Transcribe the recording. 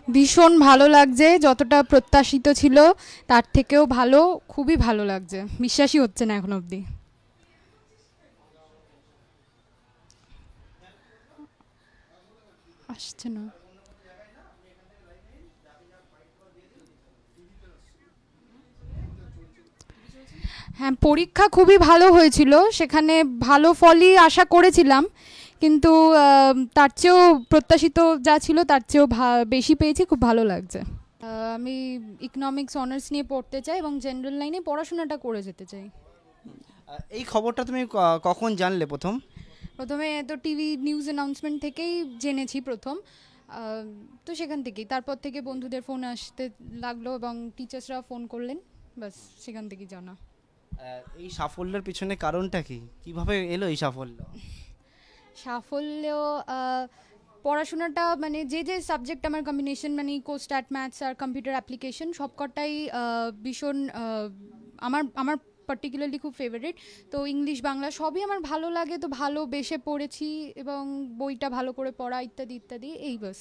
ভীষণ ভালো লাগছে, যতটা প্রত্যাশিত ছিল তার থেকেও ভালো, খুবই ভালো লাগছে, বিশ্বাসই হচ্ছে না এখন অবধি। আসছে না। হ্যাঁ, পরীক্ষা খুবই ভালো হয়েছিল, সেখানে ভালো ফলই আশা করেছিলাম, কিন্তু তার চেয়েও প্রত্যাশিত যা ছিল তার চেয়েও বেশি পেয়েছি, খুব ভালো লাগছে। আমি ইকোনমিক্স অনার্স নিয়ে পড়তে চাই এবং জেনারেল লাইনে পড়াশোনাটা করে যেতে চাই। এই খবরটা তুমি কখন জানলে প্রথম? প্রথমে তো টিভি নিউজ অ্যানাউন্সমেন্ট থেকেই জেনেছি প্রথম। তো সেখান থেকেই, তারপর থেকে বন্ধুদের ফোন আসতে লাগলো এবং টিচার্সরা ফোন করলেন, বাস সেখান থেকেই জানা। এই সাফল্যের পিছনে কারণটা কি, কিভাবে এলো এই সাফল্য? সাফল্য, আহ, পড়াশোনাটা মানে যে যে সাবজেক্ট আমার কম্বিনেশন, মানে ইকো, স্ট্যাট, ম্যাথস আর কম্পিউটার অ্যাপ্লিকেশন সবকটাই ভীষণ আমার আমার পার্টিকুলারলি খুব ফেভারিট। তো ইংলিশ বাংলা সবই আমার ভালো লাগে, তো ভালোবেসে পড়েছি এবং বইটা ভালো করে পড়া ইত্যাদি ইত্যাদি, এই বাস।